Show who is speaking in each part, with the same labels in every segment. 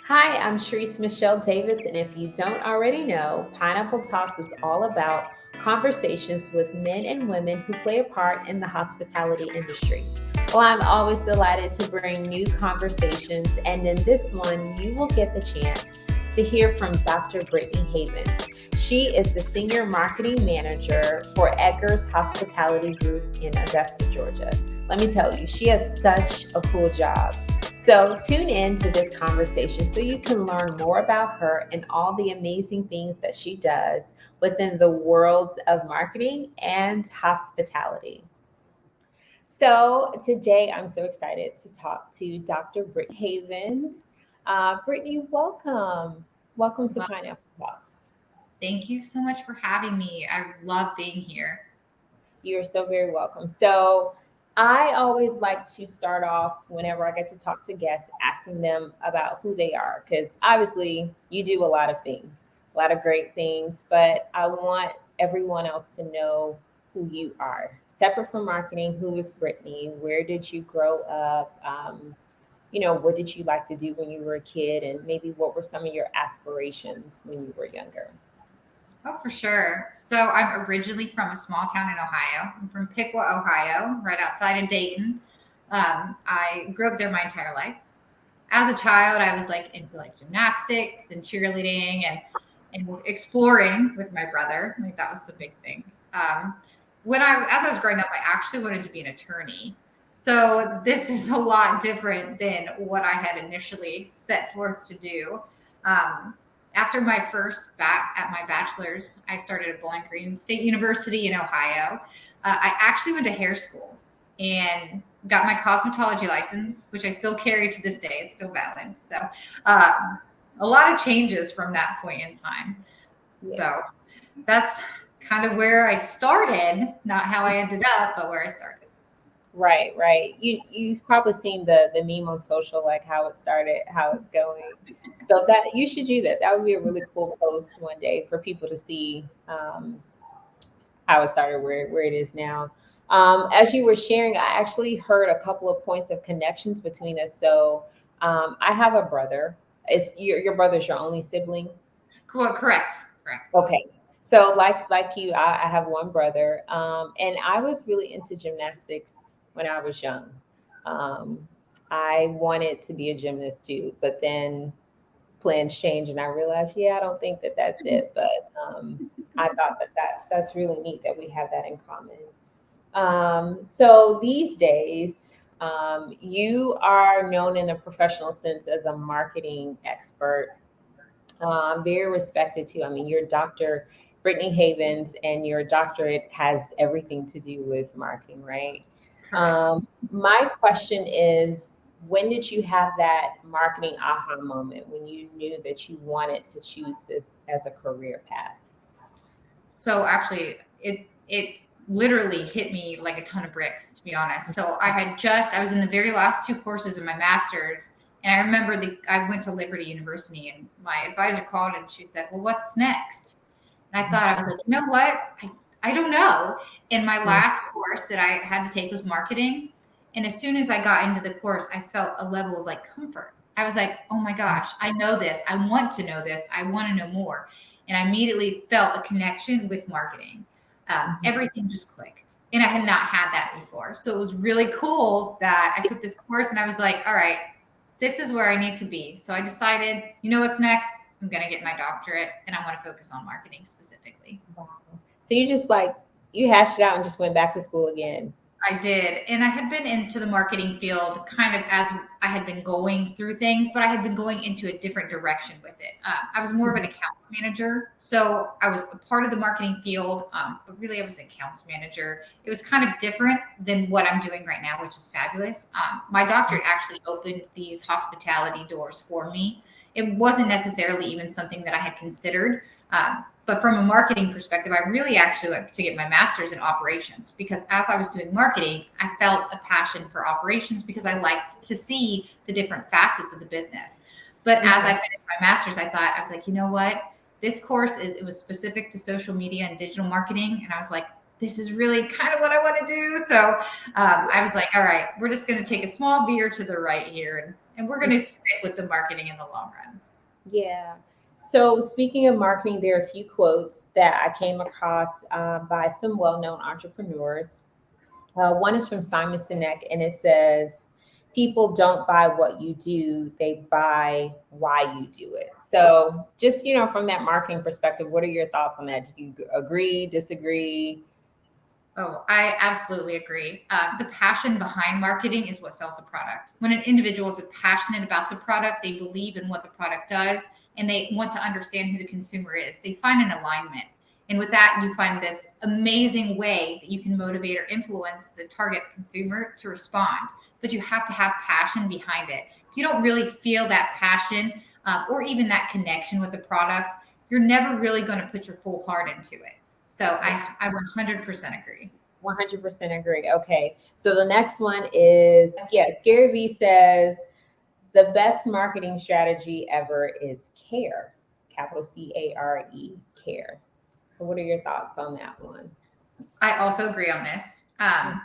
Speaker 1: Hi, I'm Cherise Michelle Davis, and if you don't already know, Pineapple Talks is all about conversations with men and women who play a part in the hospitality industry. Well, I'm always delighted to bring new conversations, and in this one, you will get the chance to hear from Dr. Brittany Havens. She is the Senior Marketing Manager for Edgars Hospitality Group in Augusta, Georgia. Let me tell you, she has such a cool job. So, tune in to this conversation so you can learn more about her and all the amazing things that she does within the worlds of marketing and hospitality. So, today I'm so excited to talk to Dr. Britt Havens. Brittany, welcome. Welcome to
Speaker 2: Well,
Speaker 1: Pineapple Talks.
Speaker 2: thank you so much for having me. I love being here.
Speaker 1: You're so very welcome. So, I always like to start off whenever I get to talk to guests, asking them about who they are, because obviously you do a lot of things, a lot of great things, but I want everyone else to know who you are. Separate from marketing, who is Brittany? Where did you grow up? What did you like to do when you were a kid? And maybe what were some of your aspirations when you were younger?
Speaker 2: Oh, for sure. So I'm originally from a small town in Ohio. I'm from Piqua, Ohio, right outside of Dayton. I grew up there my entire life. As a child, I was like into like gymnastics and cheerleading and exploring with my brother. Like that was the big thing. As I was growing up, I actually wanted to be an attorney. So this is a lot different than what I had initially set forth to do. Um, After my at my bachelor's, I started at Bowling Green State University in Ohio. I actually went to hair school and got my cosmetology license, which I still carry to this day. It's still valid. So a lot of changes from that point in time.
Speaker 1: Yeah.
Speaker 2: So that's kind of where I started, not how I ended up, but where I started.
Speaker 1: Right, right. You've probably seen the meme on social, like how it started, how it's going. So that you should do that. That would be a really cool post one day for people to see how it started, where it is now. As you were sharing, I actually heard a couple of points of connections between us. So I have a brother. Is your brother's your only sibling?
Speaker 2: Cool, correct, correct.
Speaker 1: Okay. So like you, I have one brother, and I was really into gymnastics when I was young. Um, I wanted to be a gymnast too, but then plans changed, and I realized, yeah, I don't think that that's it. But I thought that's really neat that we have that in common. So these days, you are known in a professional sense as a marketing expert, very respected too. I mean, you're Dr. Brittany Havens, and your doctorate has everything to do with marketing, right?
Speaker 2: Correct.
Speaker 1: My question is, when did you have that marketing aha moment when you knew that you wanted to choose this as a career path?
Speaker 2: So actually, it literally hit me like a ton of bricks, to be honest. So I was in the very last two courses of my master's, and I remember I went to Liberty University, and my advisor called and she said, "Well, what's next?" And I thought, I was like, you know what? I don't know. And my last course that I had to take was marketing. And as soon as I got into the course, I felt a level of like comfort. I was like, oh my gosh, I know this. I want to know this. I want to know more. And I immediately felt a connection with marketing. Everything just clicked. And I had not had that before. So it was really cool that I took this course and I was like, all right, this is where I need to be. So I decided, you know what's next? I'm going to get my doctorate and I want to focus on marketing specifically.
Speaker 1: Wow. So you just like you hashed it out and just went back to school again.
Speaker 2: I did. And I had been into the marketing field kind of as I had been going through things, but I had been going into a different direction with it. I was more of an accounts manager. So I was a part of the marketing field, but really I was an accounts manager. It was kind of different than what I'm doing right now, which is fabulous. My doctorate actually opened these hospitality doors for me. It wasn't necessarily even something that I had considered. But from a marketing perspective, I really actually like to get my master's in operations because as I was doing marketing, I felt a passion for operations because I liked to see the different facets of the business. But as I finished my master's, I was like, you know what? This course, it was specific to social media and digital marketing. And I was like, this is really kind of what I want to do. So I was like, all right, we're just going to take a small veer to the right here, and we're going to stick with the marketing in the long run.
Speaker 1: Yeah. So speaking of marketing, there are a few quotes that I came across by some well-known entrepreneurs. One is from Simon Sinek, and it says, "People don't buy what you do; they buy why you do it." So, just from that marketing perspective, what are your thoughts on that? Do you agree, disagree?
Speaker 2: Oh, I absolutely agree. The passion behind marketing is what sells the product. When an individual is passionate about the product, they believe in what the product does, and they want to understand who the consumer is. They find an alignment. And with that, you find this amazing way that you can motivate or influence the target consumer to respond. But you have to have passion behind it. If you don't really feel that passion or even that connection with the product, you're never really going to put your full heart into it. So I 100% agree.
Speaker 1: 100% agree. Okay. So the next one is, yes, Gary Vee says the best marketing strategy ever is care, capital CARE, care. So what are your thoughts on that one?
Speaker 2: I also agree on this,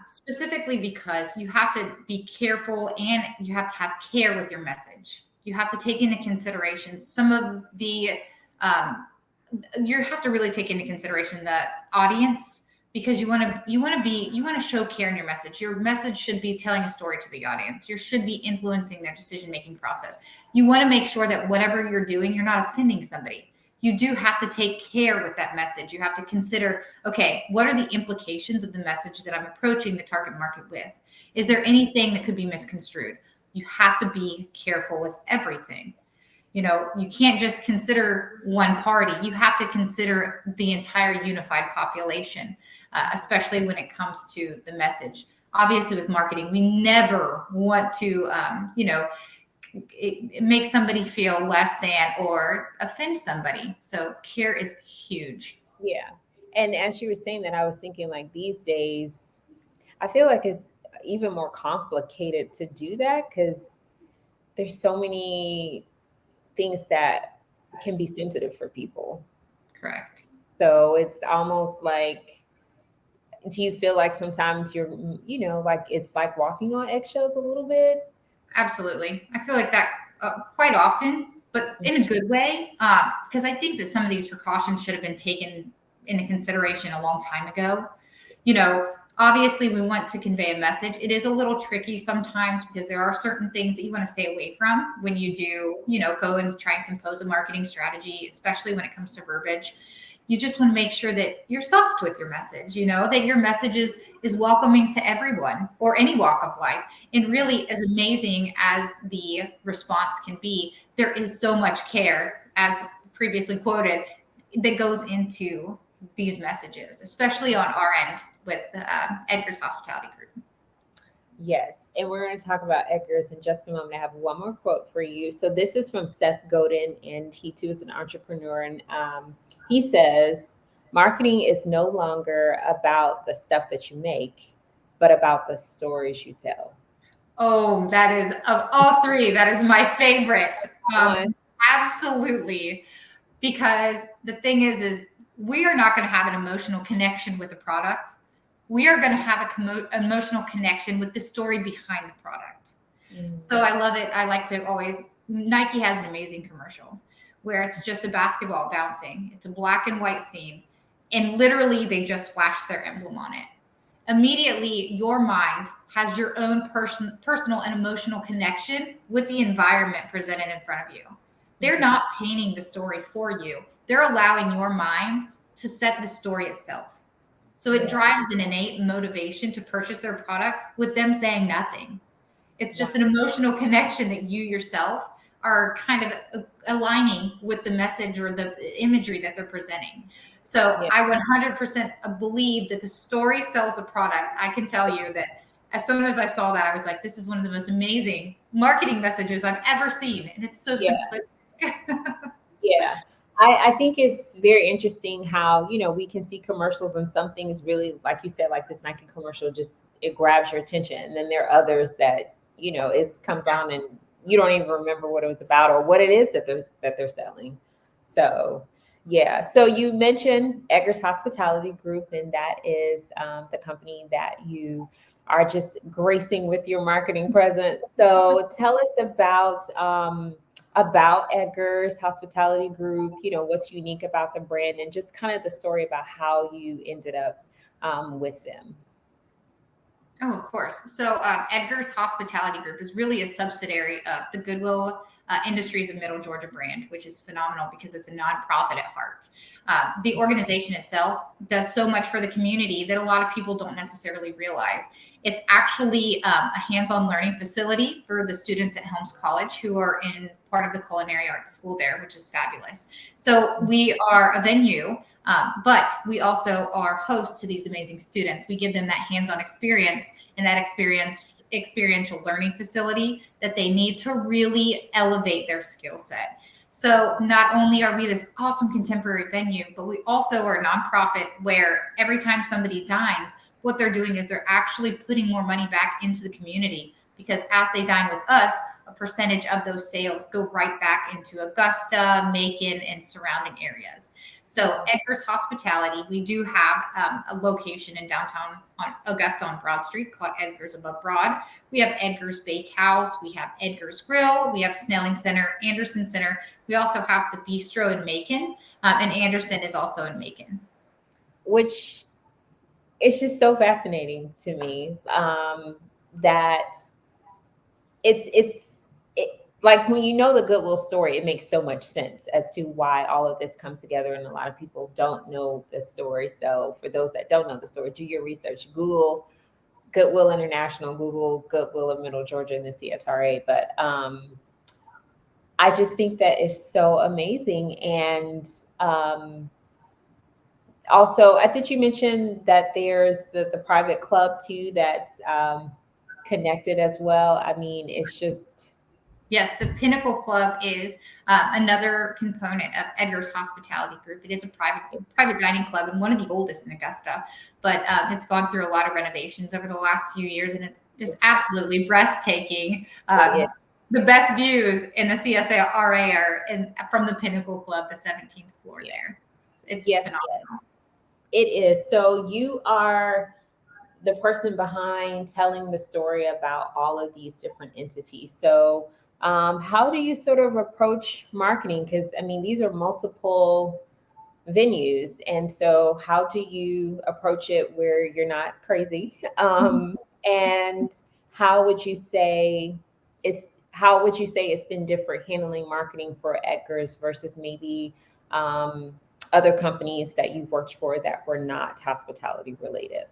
Speaker 2: specifically because you have to be careful and you have to have care with your message. You have to take into consideration some of the you have to really take into consideration the audience, because you want to show care in your message. Your message should be telling a story to the audience. You should be influencing their decision making process. You want to make sure that whatever you're doing, you're not offending somebody. You do have to take care with that message. You have to consider, okay, what are the implications of the message that I'm approaching the target market with? Is there anything that could be misconstrued? You have to be careful with everything. You can't just consider one party. You have to consider the entire unified population, especially when it comes to the message. Obviously, with marketing, we never want to, it make somebody feel less than or offend somebody. So care is huge.
Speaker 1: Yeah. And as you were saying that, I was thinking like these days, I feel like it's even more complicated to do that because there's so many things that can be sensitive for people.
Speaker 2: Correct.
Speaker 1: So it's almost like, do you feel like sometimes you're, like it's like walking on eggshells a little bit?
Speaker 2: Absolutely. I feel like that quite often, but in a good way, because I think that some of these precautions should have been taken into consideration a long time ago. Obviously we want to convey a message. It is a little tricky sometimes because there are certain things that you want to stay away from when you do, go and try and compose a marketing strategy, especially when it comes to verbiage. You just want to make sure that you're soft with your message, that your message is welcoming to everyone or any walk of life. And really, as amazing as the response can be, there is so much care, as previously quoted, that goes into these messages, especially on our end with Edgars Hospitality Group.
Speaker 1: Yes. And we're going to talk about Edgars in just a moment. I have one more quote for you. So this is from Seth Godin, and he too is an entrepreneur. And he says, marketing is no longer about the stuff that you make, but about the stories you tell.
Speaker 2: Oh, that is, of all three, that is my favorite. Absolutely. Because the thing is we are not going to have an emotional connection with a product. We are going to have an emotional connection with the story behind the product. Mm-hmm. So I love it. I like to always, Nike has an amazing commercial where it's just a basketball bouncing. It's a black and white scene. And literally they just flash their emblem on it. Immediately your mind has your own personal and emotional connection with the environment presented in front of you. They're not painting the story for you. They're allowing your mind to set the story itself. So it drives an innate motivation to purchase their products with them saying nothing. It's just an emotional connection that you yourself are kind of aligning with the message or the imagery that they're presenting. So I 100% believe that the story sells the product. I can tell you that as soon as I saw that, I was like, this is one of the most amazing marketing messages I've ever seen. And it's so simplistic.
Speaker 1: Yeah. I think it's very interesting how, we can see commercials and some things really, like you said, like this Nike commercial, just it grabs your attention. And then there are others that, it comes on and you don't even remember what it was about or what it is that they're selling. So Yeah. So you mentioned Edgars Hospitality Group, and that is the company that you are just gracing with your marketing presence. So tell us about Edgars Hospitality Group. You know, what's unique about the brand, and just kind of the story about how you ended up with them.
Speaker 2: Oh, of course. So, Edgar's Hospitality Group is really a subsidiary of the Goodwill Industries of Middle Georgia brand, which is phenomenal because it's a nonprofit at heart. The organization itself does so much for the community that a lot of people don't necessarily realize. It's actually a hands-on learning facility for the students at Helms College who are in part of the culinary arts school there, which is fabulous. So we are a venue, but we also are hosts to these amazing students. We give them that hands-on experience and that experiential learning facility that they need to really elevate their skill set. So not only are we this awesome contemporary venue, but we also are a nonprofit where every time somebody dines, what they're doing is they're actually putting more money back into the community, because as they dine with us, a percentage of those sales go right back into Augusta, Macon, and surrounding areas. So Edgar's Hospitality, we do have a location in downtown on Augusta on Broad Street called Edgar's Above Broad. We have Edgar's Bakehouse, we have Edgar's Grill, we have Snelling Center, Anderson Center. We also have the Bistro in Macon, and Anderson is also in Macon.
Speaker 1: Which it's just so fascinating to me that like when you know the Goodwill story, it makes so much sense as to why all of this comes together, and a lot of people don't know the story. So for those that don't know the story, do your research. Google Goodwill International, Google Goodwill of Middle Georgia and the CSRA. But I just think that is so amazing. And also, I think you mentioned that there's the private club too that's connected as well. I mean, it's just.
Speaker 2: Yes, the Pinnacle Club is another component of Edgar's Hospitality Group. It is a private dining club and one of the oldest in Augusta, but it's gone through a lot of renovations over the last few years, and it's just absolutely breathtaking. The best views in the CSRA are from the Pinnacle Club, the 17th floor there. It's phenomenal. Yes.
Speaker 1: It is. So you are the person behind telling the story about all of these different entities. So how do you sort of approach marketing? Because I mean, these are multiple venues. And so how do you approach it where you're not crazy? And how would you say it's been different handling marketing for Edgar's versus maybe other companies that you worked for that were not hospitality related?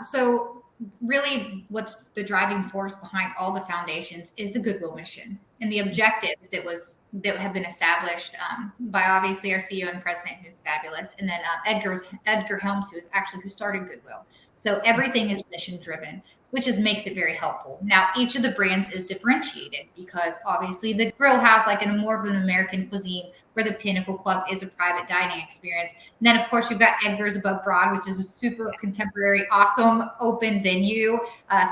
Speaker 2: So really what's the driving force behind all the foundations is the Goodwill mission and the objectives that have been established by obviously our CEO and president, who's fabulous, and then Edgar Helms, who started Goodwill. So everything is mission driven, which makes it very helpful. Now, each of the brands is differentiated because obviously the grill has like more of an American cuisine, where the Pinnacle Club is a private dining experience. And then, of course, you've got Edgar's Above Broad, which is a super contemporary, awesome, open venue,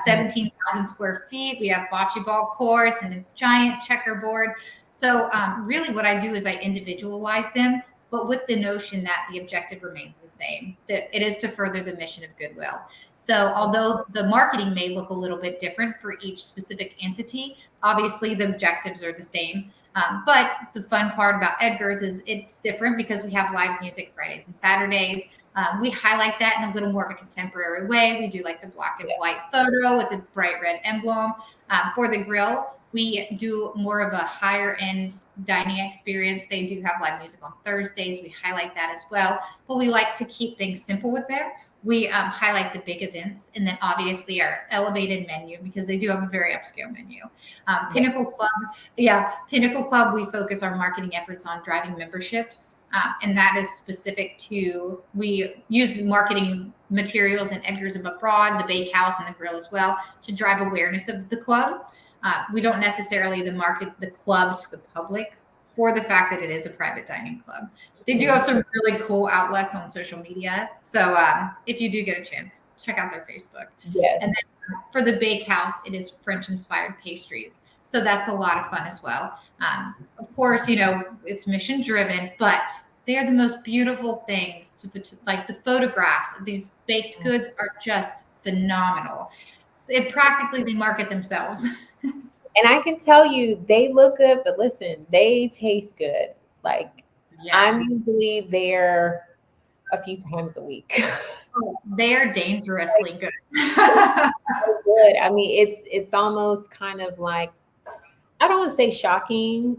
Speaker 2: 17,000 square feet. We have bocce ball courts and a giant checkerboard. So really what I do is I individualize them, but with the notion that the objective remains the same, that it is to further the mission of Goodwill. So although the marketing may look a little bit different for each specific entity, obviously the objectives are the same. But the fun part about Edgar's is it's different because we have live music Fridays and Saturdays. We highlight that in a little more of a contemporary way. We do like the black and white photo with the bright red emblem. For the grill, we do more of a higher end dining experience. They do have live music on Thursdays. We highlight that as well. But we like to keep things simple with there. We highlight the big events, and then obviously our elevated menu, because they do have a very upscale menu. Pinnacle Club, we focus our marketing efforts on driving memberships, and that is specific to, we use marketing materials in Edgar's Above Broad, the Bakehouse, and the Grill as well to drive awareness of the club. We don't necessarily market the club to the public for the fact that it is a private dining club. They do have some really cool outlets on social media. So if you do get a chance, check out their Facebook.
Speaker 1: Yes.
Speaker 2: And then for the Bakehouse, it is French-inspired pastries. So that's a lot of fun as well. Of course, it's mission-driven, but They are the most beautiful things like the photographs of these baked goods are just phenomenal. They market themselves.
Speaker 1: And I can tell you they look good, but listen, they taste good. Like I'm
Speaker 2: Yes.
Speaker 1: usually there a few times a week.
Speaker 2: Oh, they're dangerously good.
Speaker 1: So good. I mean, it's almost kind of like, I don't want to say shocking,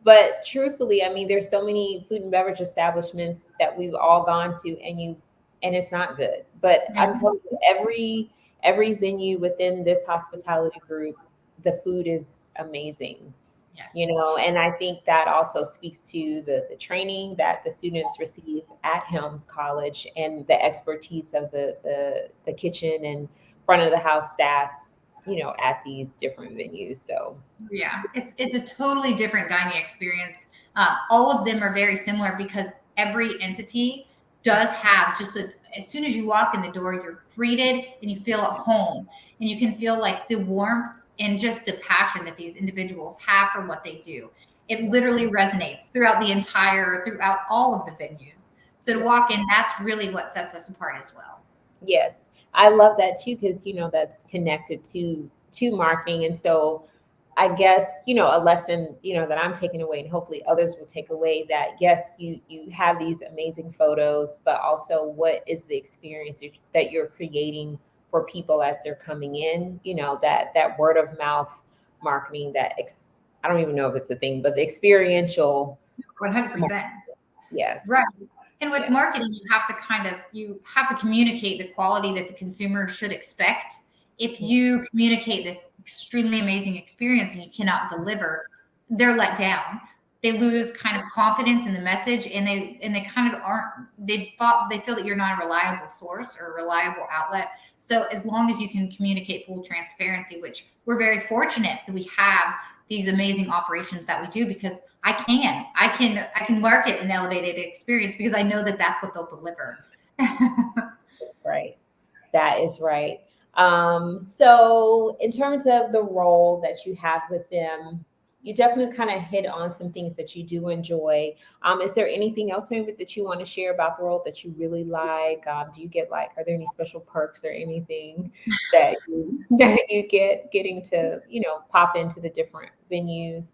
Speaker 1: but truthfully, I mean, there's so many food and beverage establishments that we've all gone to, and it's not good. But I'm telling you, every venue within this hospitality group, the food is amazing.
Speaker 2: Yes.
Speaker 1: And I think that also speaks to the training that the students receive at Helms College and the expertise of the kitchen and front of the house staff, at these different venues. So
Speaker 2: Yeah, it's a totally different dining experience. All of them are very similar because every entity does have as soon as you walk in the door, you're greeted and you feel at home, and you can feel like the warmth and just the passion that these individuals have for what they do. It literally resonates throughout all of the venues. So to walk in, that's really what sets us apart as well.
Speaker 1: yes, I love that too, because that's connected to marketing. And so I guess, a lesson, that I'm taking away, and hopefully others will take away, that yes, you have these amazing photos, but also what is the experience that you're creating for people as they're coming in, that word of mouth marketing, I don't even know if it's a thing, but the experiential.
Speaker 2: 100%.
Speaker 1: Yes.
Speaker 2: Right. And with
Speaker 1: Yeah.
Speaker 2: marketing, you have to communicate the quality that the consumer should expect. If you communicate this extremely amazing experience and you cannot deliver, they're let down. They lose kind of confidence in the message, and they kind of aren't. They feel that you're not a reliable source or a reliable outlet. So as long as you can communicate full transparency, which we're very fortunate that we have these amazing operations that we do, because I can market an elevated experience because I know that that's what they'll deliver.
Speaker 1: Right. That is right. So in terms of the role that you have with them, you definitely kind of hit on some things that you do enjoy. Is there anything else maybe that you want to share about the role that you really like? Do you get are there any special perks or anything that you get getting to, pop into the different venues?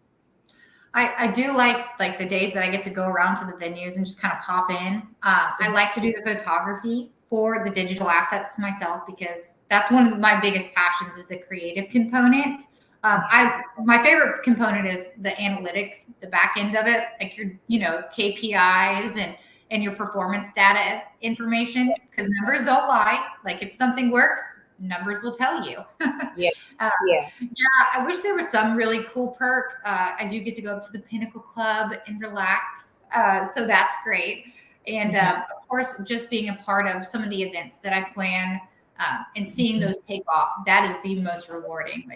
Speaker 2: I do like the days that I get to go around to the venues and just kind of pop in. I like to do the photography for the digital assets myself, because that's one of my biggest passions is the creative component. My favorite component is the analytics, the back end of it, like your KPIs and your performance data information, because numbers don't lie. Like if something works, numbers will tell you.
Speaker 1: Yeah.
Speaker 2: Uh,
Speaker 1: Yeah.
Speaker 2: yeah, I wish there were some really cool perks. I do get to go up to the Pinnacle Club and relax, so that's great. And of course, just being a part of some of the events that I plan and seeing those take off, that is the most rewarding,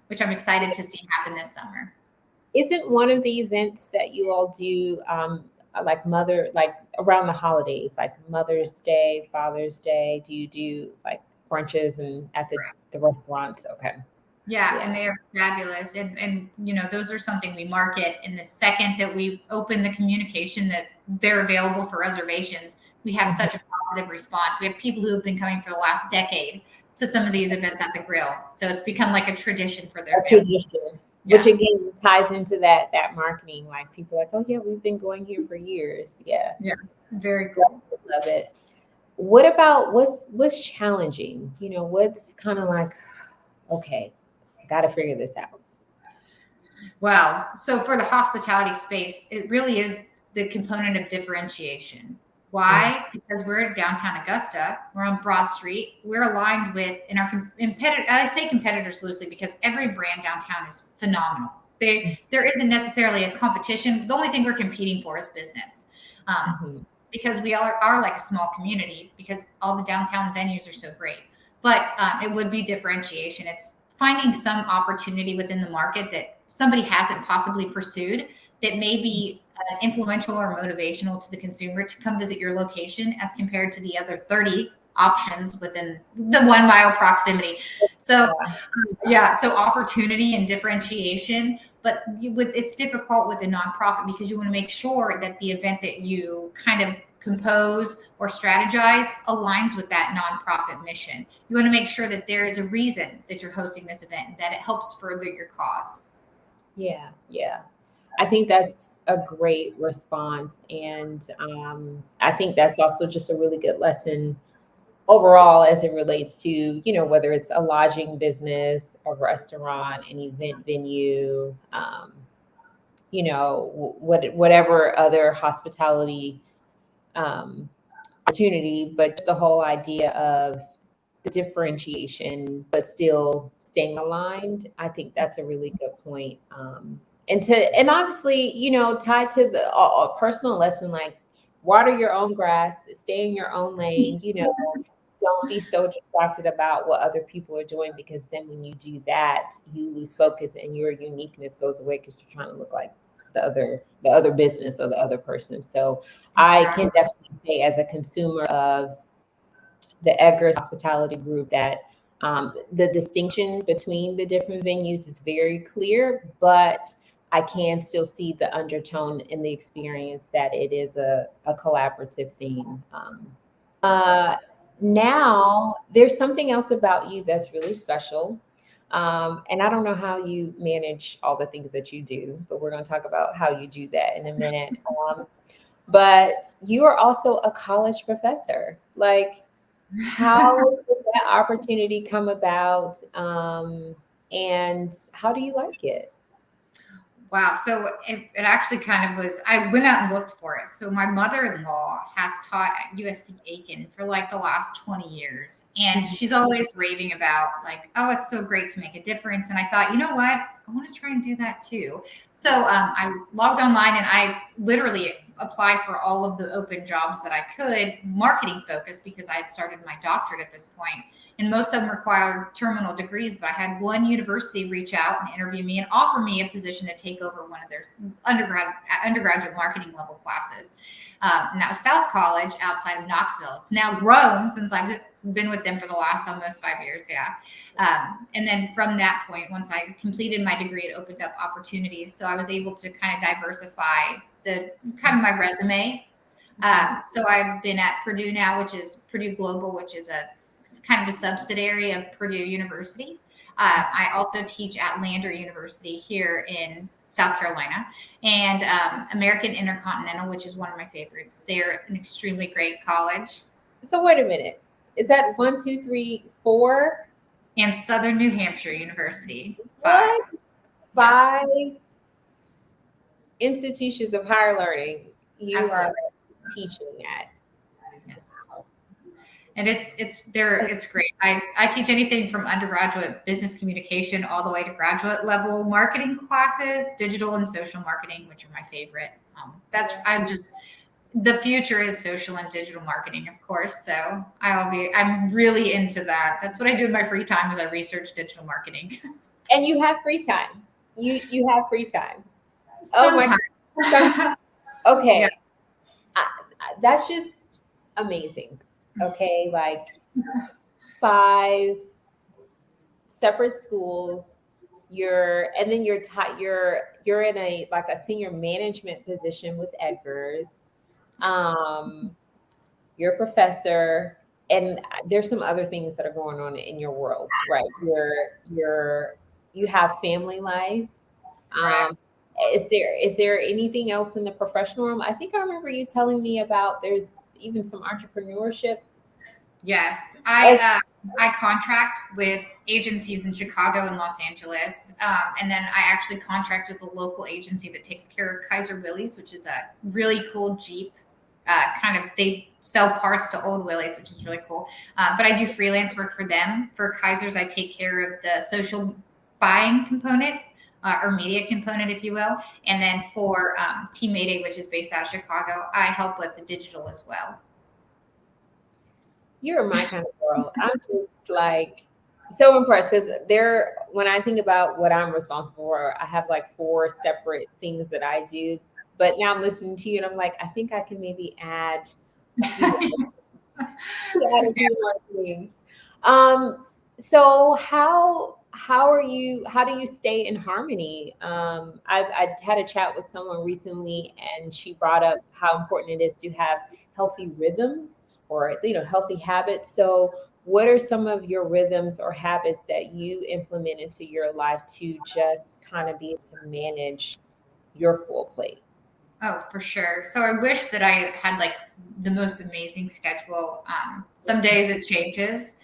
Speaker 2: which I'm excited to see happen this summer.
Speaker 1: Isn't one of the events that you all do like around the holidays, like Mother's Day, Father's Day? Do you do like brunches and at the restaurants? Okay.
Speaker 2: Yeah,
Speaker 1: Yeah.
Speaker 2: and they are fabulous. And those are something we market in the second that we open the communication that they're available for reservations. We have such a positive response. We have people who have been coming for the last decade to some of these events at the grill. So it's become like a tradition for their
Speaker 1: A
Speaker 2: family.
Speaker 1: tradition.
Speaker 2: Yes.
Speaker 1: Which again ties into that marketing. Like people are like, oh yeah, we've been going here for years. Yeah.
Speaker 2: Yeah, very cool.
Speaker 1: Love it. What about what's challenging? What's kind of like, okay, I gotta figure this out.
Speaker 2: Well, so for the hospitality space, it really is the component of differentiation. Why? Because we're in downtown Augusta, we're on Broad Street, we're aligned with, in our competitor. I say competitors loosely because every brand downtown is phenomenal. There isn't necessarily a competition. The only thing we're competing for is business, because we are like a small community, because all the downtown venues are so great. But it would be differentiation. It's finding some opportunity within the market that somebody hasn't possibly pursued, that may be influential or motivational to the consumer to come visit your location as compared to the other 30 options within the 1 mile proximity. So so opportunity and differentiation, But it's difficult with a nonprofit because you want to make sure that the event that you kind of compose or strategize aligns with that nonprofit mission. You want to make sure that there is a reason that you're hosting this event and that it helps further your cause.
Speaker 1: Yeah, yeah. I think that's a great response. And I think that's also just a really good lesson overall as it relates to, whether it's a lodging business, a restaurant, an event venue, whatever other hospitality um, opportunity, but the whole idea of the differentiation, but still staying aligned. I think that's a really good point. And honestly, tied to the a personal lesson, like water your own grass, stay in your own lane. Don't be so distracted about what other people are doing, because then when you do that, you lose focus and your uniqueness goes away because you're trying to look like the other business or the other person. So I can definitely say, as a consumer of the Edgars Hospitality Group, that the distinction between the different venues is very clear, but I can still see the undertone in the experience that it is a collaborative thing. Uh, Now, there's something else about you that's really special. And I don't know how you manage all the things that you do, but we're going to talk about how you do that in a minute. But you are also a college professor. Like, how did that opportunity come about? And how do you like it?
Speaker 2: Wow. So it actually kind of was, I went out and looked for it. So my mother-in-law has taught at USC Aiken for like the last 20 years. And she's always raving about like, oh, it's so great to make a difference. And I thought, you know what? I want to try and do that too. So I logged online and I literally applied for all of the open jobs that I could, marketing focused, because I had started my doctorate at this point. And most of them required terminal degrees, but I had one university reach out and interview me and offer me a position to take over one of their undergraduate marketing level classes. And that was South College outside of Knoxville. It's now grown since I've been with them for the last almost 5 years. Yeah. And then from that point, once I completed my degree, it opened up opportunities. So I was able to kind of diversify the kind of my resume. So I've been at Purdue now, which is Purdue Global, which is kind of a subsidiary of Purdue University. I also teach at Lander University here in South Carolina, and American Intercontinental, which is one of my favorites. They're an extremely great college.
Speaker 1: So wait a minute. Is that 1, 2, 3, 4?
Speaker 2: And Southern New Hampshire University.
Speaker 1: What? 5 institutions of higher learning you
Speaker 2: Absolutely.
Speaker 1: are teaching at.
Speaker 2: Yes. And it's great. I teach anything from undergraduate business communication all the way to graduate level marketing classes, digital and social marketing, which are my favorite. The future is social and digital marketing, of course. So I'm really into that. That's what I do in my free time, is I research digital marketing.
Speaker 1: And you have free time. You have free time.
Speaker 2: Sometimes.
Speaker 1: Oh my God. Okay.
Speaker 2: Yeah.
Speaker 1: That's just amazing. Okay. Like 5 separate schools. You're in a senior management position with Edgars. You're a professor, and there's some other things that are going on in your world, right? You have family life.
Speaker 2: Right.
Speaker 1: Is there anything else in the professional realm? I think I remember you telling me about there's even some entrepreneurship.
Speaker 2: Yes, I contract with agencies in Chicago and Los Angeles, and then I actually contract with a local agency that takes care of Kaiser Willys, which is a really cool Jeep. They sell parts to old Willys, which is really cool. But I do freelance work for them. For Kaiser's, I take care of the social buying component. Or media component, if you will. And then for Team Mayday, which is based out of Chicago, I help with the digital as well.
Speaker 1: You're my kind of girl. I'm just like so impressed, because when I think about what I'm responsible for, I have like 4 separate things that I do. But now I'm listening to you and I'm like, I think I can maybe add a few more things. So how do you stay in harmony? I had a chat with someone recently and she brought up how important it is to have healthy rhythms or, healthy habits. So what are some of your rhythms or habits that you implement into your life to just kind of be able to manage your full plate?
Speaker 2: Oh, for sure. So I wish that I had like the most amazing schedule. Some days it changes,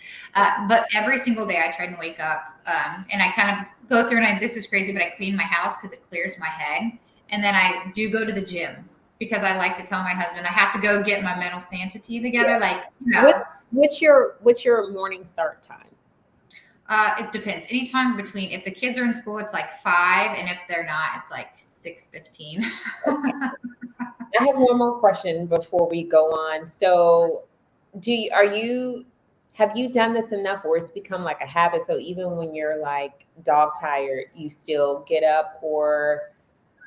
Speaker 2: but every single day I try to wake up and I kind of go through and this is crazy, but I clean my house because it clears my head. And then I do go to the gym because I like to tell my husband I have to go get my mental sanity together.
Speaker 1: Yeah.
Speaker 2: Like,
Speaker 1: What's your morning start time?
Speaker 2: It depends. Anytime between, if the kids are in school, it's like 5, and if they're not, it's like 6:15.
Speaker 1: I have one more question before we go on. So, have you done this enough where it's become like a habit? So even when you're like dog tired, you still get up, or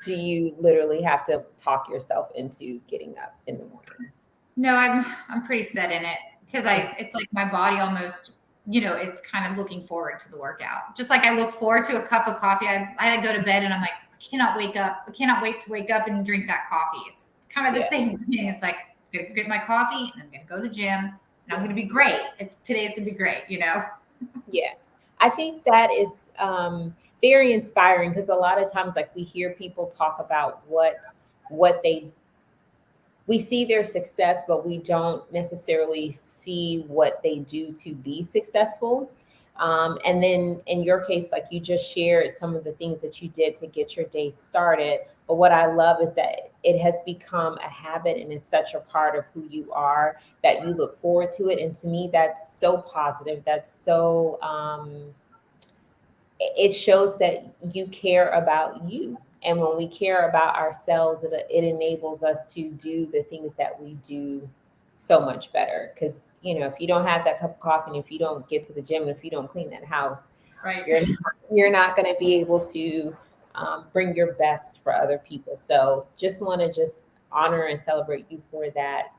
Speaker 1: do you literally have to talk yourself into getting up in the morning?
Speaker 2: No, I'm pretty set in it because it's like my body almost, it's kind of looking forward to the workout. Just like I look forward to a cup of coffee. I go to bed and I'm like, I cannot wake up. I cannot wait to wake up and drink that coffee. It's kind of the
Speaker 1: Yeah.
Speaker 2: same thing. It's like I'm gonna get my coffee and I'm gonna go to the gym and I'm gonna be great. Today's gonna be great.
Speaker 1: Yes. I think that is very inspiring because a lot of times, like we hear people talk about what they we see their success, but we don't necessarily see what they do to be successful. And then in your case, like you just shared some of the things that you did to get your day started. But what I love is that it has become a habit and is such a part of who you are that you look forward to it. And to me, that's so positive. That's so, it shows that you care about you. And when we care about ourselves, it enables us to do the things that we do so much better. Because, if you don't have that cup of coffee, and if you don't get to the gym, and if you don't clean that house,
Speaker 2: Right.
Speaker 1: you're not going to be able to bring your best for other people. So just want to just honor and celebrate you for that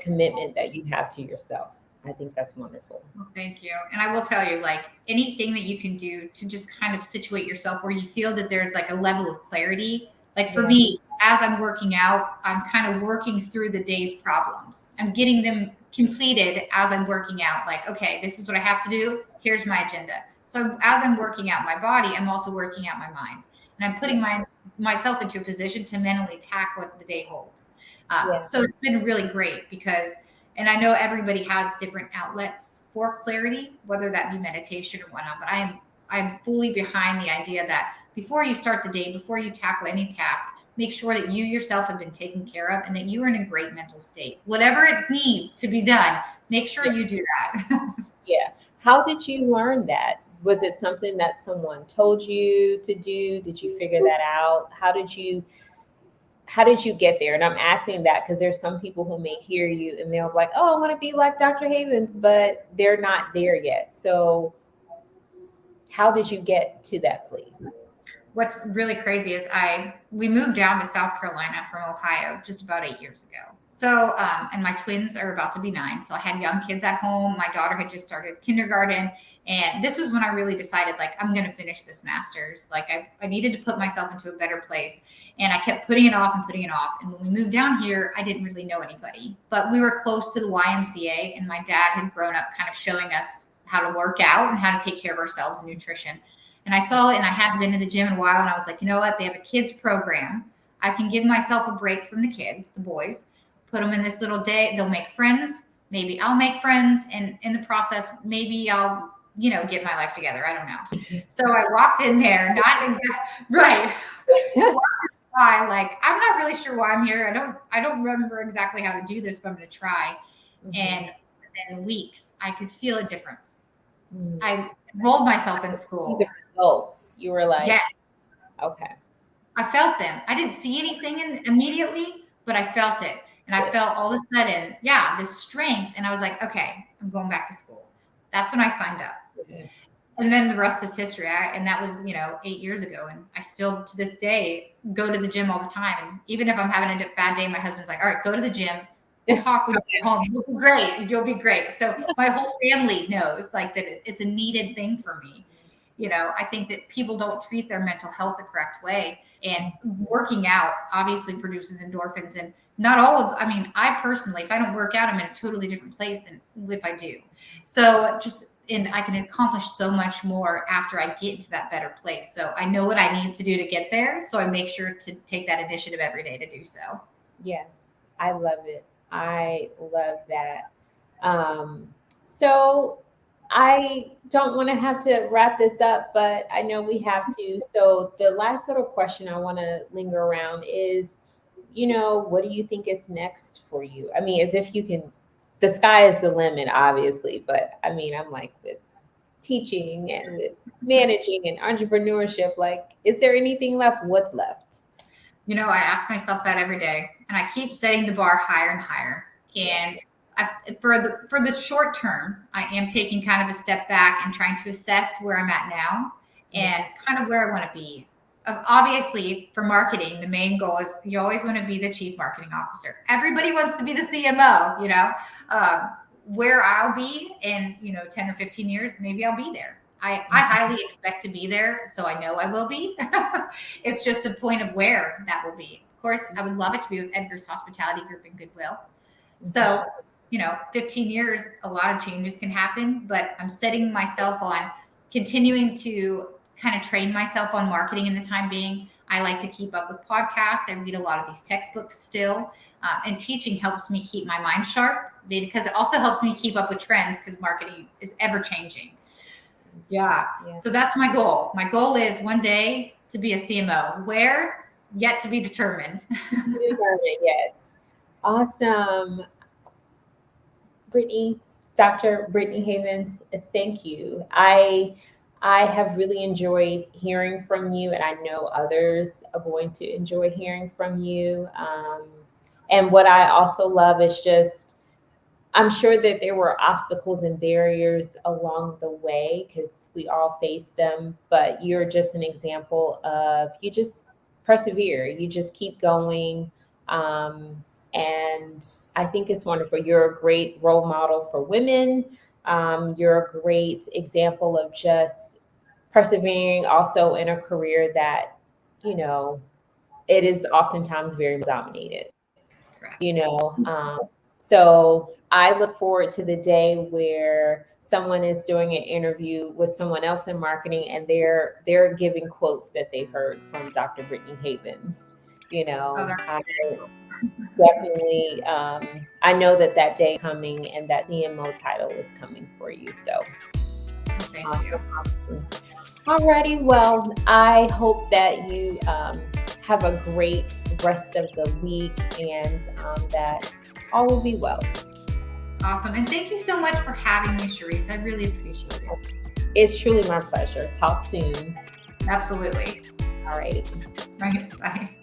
Speaker 1: commitment that you have to yourself. I think that's wonderful.
Speaker 2: Well, thank you. And I will tell you, like anything that you can do to just kind of situate yourself where you feel that there's like a level of clarity. Like for
Speaker 1: Yeah.
Speaker 2: me, as I'm working out, I'm kind of working through the day's problems. I'm getting them completed as I'm working out. Like, okay, this is what I have to do. Here's my agenda. So as I'm working out my body, I'm also working out my mind. And I'm putting myself into a position to mentally tack what the day holds.
Speaker 1: Yeah.
Speaker 2: So it's been really great because and I know everybody has different outlets for clarity, whether that be meditation or whatnot, but I'm fully behind the idea that before you start the day, before you tackle any task, make sure that you yourself have been taken care of and that you are in a great mental state. Whatever it needs to be done, make sure
Speaker 1: Yeah.
Speaker 2: you do that.
Speaker 1: Yeah. How did you learn that? Was it something that someone told you to do? Did you figure that out? How did you get there? And I'm asking that because there's some people who may hear you and they'll be like, "Oh, I want to be like Dr. Havens," but they're not there yet. So, how did you get to that place?
Speaker 2: What's really crazy is we moved down to South Carolina from Ohio just about 8 years ago. So, and my twins are about to be 9. So I had young kids at home. My daughter had just started kindergarten. And this was when I really decided, like, I'm going to finish this master's. Like, I needed to put myself into a better place. And I kept putting it off and putting it off. And when we moved down here, I didn't really know anybody. But we were close to the YMCA. And my dad had grown up kind of showing us how to work out and how to take care of ourselves and nutrition. And I saw it and I hadn't been to the gym in a while. And I was like, you know what? They have a kids program. I can give myself a break from the kids, the boys, put them in this little day. They'll make friends. Maybe I'll make friends. And in the process, maybe I'll, get my life together. I don't know. So I walked in there, not exactly right. Why? Like, I'm not really sure why I'm here. I don't remember exactly how to do this, but I'm going to try.
Speaker 1: Mhm.
Speaker 2: And within weeks, I could feel a difference.
Speaker 1: Mhm.
Speaker 2: I enrolled myself in
Speaker 1: See
Speaker 2: school.
Speaker 1: the results. You were like,
Speaker 2: Yes.
Speaker 1: okay.
Speaker 2: I felt them. I didn't see anything immediately, but I felt it. And I felt all of a sudden, this strength. And I was like, okay, I'm going back to school. That's when I signed up.
Speaker 1: Yes.
Speaker 2: And then the rest is history. And that was, 8 years ago. And I still, to this day, go to the gym all the time. And even if I'm having a bad day, my husband's like, all right, go to the gym. We'll talk when you get home. You'll be great. You'll be great. So my whole family knows like that it's a needed thing for me. I think that people don't treat their mental health the correct way. And working out obviously produces endorphins, and not all of, I mean, I personally, if I don't work out, I'm in a totally different place than if I do. So and I can accomplish so much more after I get into that better place. So I know what I need to do to get there. So I make sure to take that initiative every day to do so.
Speaker 1: Yes, I love it. I love that. So I don't want to have to wrap this up, but I know we have to. So the last sort of question I want to linger around is, what do you think is next for you? I mean, as if you can, the sky is the limit, obviously, but I mean, I'm like with teaching and with managing and entrepreneurship, like, is there anything left? What's left?
Speaker 2: I ask myself that every day, and I keep setting the bar higher and higher. And for the short term, I am taking kind of a step back and trying to assess where I'm at now and kind of where I want to be. Obviously, for marketing, the main goal is you always want to be the chief marketing officer. Everybody wants to be the CMO. Where I'll be in 10 or 15 years, maybe I'll be there. I highly expect to be there, so I know I will be. It's just a point of where that will be. Of course, I would love it to be with Edgars Hospitality Group and Goodwill. So, 15 years, a lot of changes can happen, but I'm setting myself on continuing to kind of train myself on marketing in the time being. I like to keep up with podcasts. I read a lot of these textbooks still. And teaching helps me keep my mind sharp because it also helps me keep up with trends because marketing is ever changing. Yeah. So that's my goal. My goal is one day to be a CMO. Where? Yet to be determined.
Speaker 1: Yes. Awesome. Dr. Brittany Havens, thank you. I have really enjoyed hearing from you, and I know others are going to enjoy hearing from you. And what I also love is just, I'm sure that there were obstacles and barriers along the way because we all face them, but you're just an example of you just persevere, you just keep going. And I think it's wonderful. You're a great role model for women. You're a great example of just persevering also in a career that, it is oftentimes very dominated, so I look forward to the day where someone is doing an interview with someone else in marketing and they're giving quotes that they heard from Dr. Brittany Havens. I definitely, I know that day coming and that CMO title is coming for you. So
Speaker 2: thank you.
Speaker 1: Alrighty, well, I hope that you have a great rest of the week and that all will be well.
Speaker 2: Awesome. And thank you so much for having me, Cherise. I really appreciate it.
Speaker 1: It's truly my pleasure. Talk soon.
Speaker 2: Absolutely.
Speaker 1: All right.
Speaker 2: Right. Bye.